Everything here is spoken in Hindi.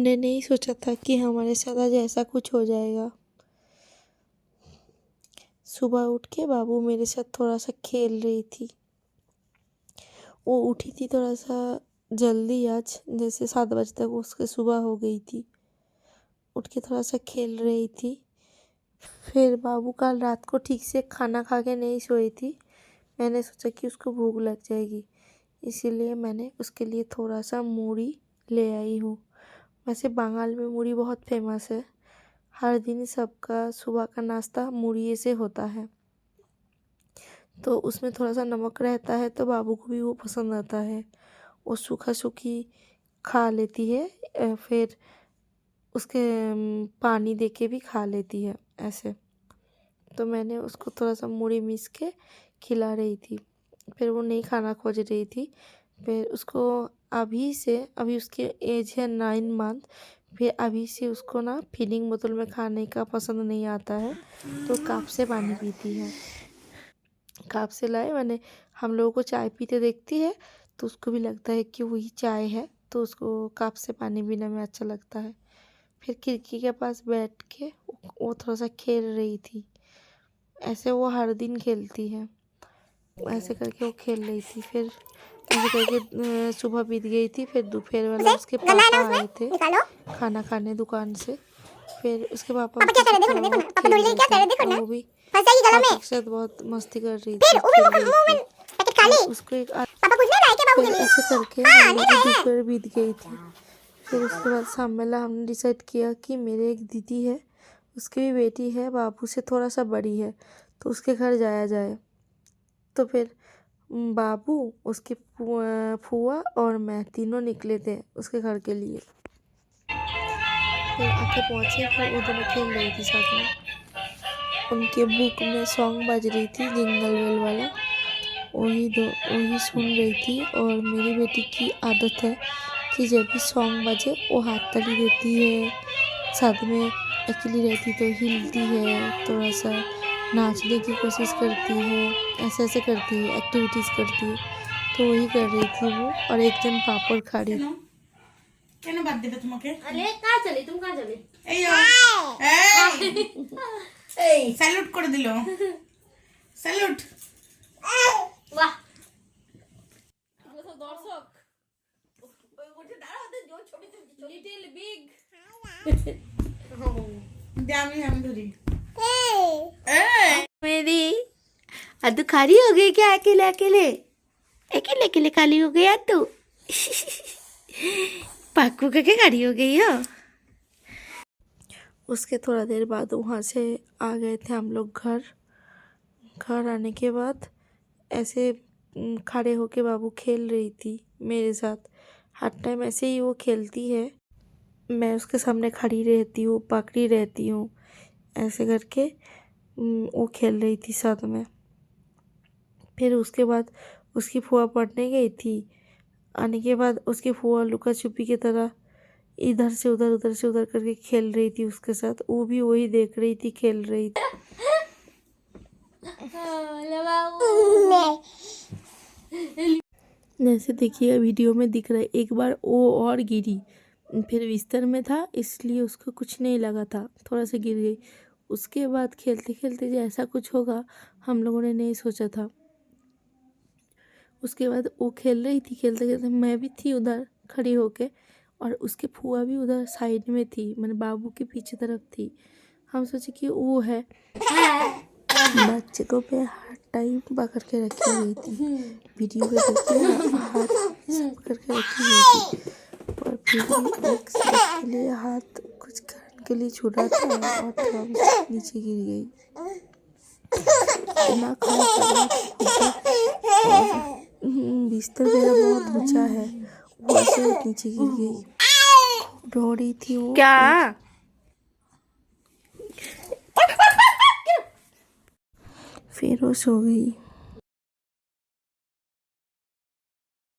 हमने नहीं सोचा था कि हमारे साथ आज ऐसा कुछ हो जाएगा। सुबह उठ के बाबू मेरे साथ थोड़ा सा खेल रही थी। वो उठी थी थोड़ा सा जल्दी आज, जैसे 7 बजे तक उसके सुबह हो गई थी। उठ के थोड़ा सा खेल रही थी। फिर बाबू कल रात को ठीक से खाना खा के नहीं सोई थी। मैंने सोचा कि उसको भूख लग जाएगी, इसीलिए मैंने उसके लिए थोड़ा सा मूढ़ी ले आई हूँ। वैसे बंगाल में मूढ़ी बहुत फेमस है। हर दिन सबका सुबह का नाश्ता मूढ़ी से होता है, तो उसमें थोड़ा सा नमक रहता है, तो बाबू को भी वो पसंद आता है। वो सूखा सूखी खा लेती है, फिर उसके पानी दे के भी खा लेती है ऐसे। तो मैंने उसको थोड़ा सा मूढ़ी मीस के खिला रही थी। फिर वो नहीं खाना खोज रही थी। फिर उसको अभी उसकी एज है 9 मंथ। फिर अभी से उसको ना फीडिंग बोतल में खाने का पसंद नहीं आता है, तो कप से पानी पीती है। कप से लाए मैंने, हम लोगों को चाय पीते देखती है तो उसको भी लगता है कि वही चाय है, तो उसको कप से पानी पीने में अच्छा लगता है। फिर खिड़की के पास बैठ के वो थोड़ा सा खेल रही थी। ऐसे वो हर दिन खेलती है, ऐसे करके वो खेल रही थी। फिर ऐसे करके सुबह बीत गई थी। फिर दोपहर वाला उसके पापा आए थे खाना खाने दुकान से। फिर उसके पापा वो भी पापा के साथ बहुत मस्ती कर रही थी, खेल रही थी। उसको एक फिर ऐसे करके हम लोग की दोपहर बीत गई थी। फिर उसके बाद शाम में हमने डिसाइड किया कि मेरे एक दीदी है, उसकी भी बेटी है, बाबू से थोड़ा सा बड़ी है, तो उसके घर जाया जाए। तो फिर बाबू, उसकी फूआ और मैं तीनों निकले थे उसके घर के लिए। फिर आके पहुँचे, फिर वो दोनों खेल रही थी साथ में। उनके बुक में सॉन्ग बज रही थी जिंगल बेल वाला, वही सुन रही थी। और मेरी बेटी की आदत है कि जब भी सॉन्ग बजे वो हाथ ताली देती है, साथ में अकेली रहती तो हिलती है, थोड़ा सा नाचने की कोशिश करती है, ऐसे ऐसे करती है, एक्टिविटीज़ करती है। तो वही कर रही थी वो। और एक जन पापड़ खाड़ी। কেন বাদ দেবে তোমাকে? अरे कहाँ चले तुम, कहाँ चले? এই স্যালুট করে দিল, স্যালুট। वाह দর্শক ওই দাঁড়াতে জোর ছবি তুলছি, লিটল বিগ আমি ধরি। मेरी अद्दू खाली हो गई क्या? अकेले अकेले अकेले अकेले खाली हो गया तू? पाकू करके खाली हो गई हो। उसके थोड़ा देर बाद वहाँ से आ गए थे हम लोग घर आने के बाद ऐसे खड़े होके बाबू खेल रही थी मेरे साथ। हर टाइम ऐसे ही वो खेलती है, मैं उसके सामने खड़ी रहती हूँ, पकड़ी रहती हूँ, ऐसे करके वो खेल रही थी साथ में। फिर उसके बाद उसकी फुआ पढ़ने गई थी। आने के बाद उसकी फुआ लुका छुपी की तरह इधर से उधर करके खेल रही थी उसके साथ। वो भी वही देख रही थी, खेल रही थी। जैसे देखिए वीडियो में दिख रहा है, एक बार वो और गिरी, फिर बिस्तर में था इसलिए उसको कुछ नहीं लगा था, थोड़ा सा गिर गई। उसके बाद खेलते खेलते जो ऐसा कुछ होगा हम लोगों ने नहीं सोचा था। उसके बाद वो खेल रही थी, खेलते खेलते मैं भी थी उधर खड़ी होके, और उसके फुआ भी उधर साइड में थी, मैंने बाबू के पीछे तरफ थी। हम सोचे कि वो है। बच्चे को पे हाथ टाइम पकड़ के रखी हुई थी, वीडियो में देखिए हाथ पकड़ के रखी हुई थी, पर फिर भी एक सेकंड के लिए हाथ कुछ करने के लिए छूटा था और थोड़ा नीचे गिर गई। इतना बिस्तर मेरा बहुत ऊंचा है, वो से नीचे गिर गई। रो रही थी वो। क्या? फिर वो सो गई।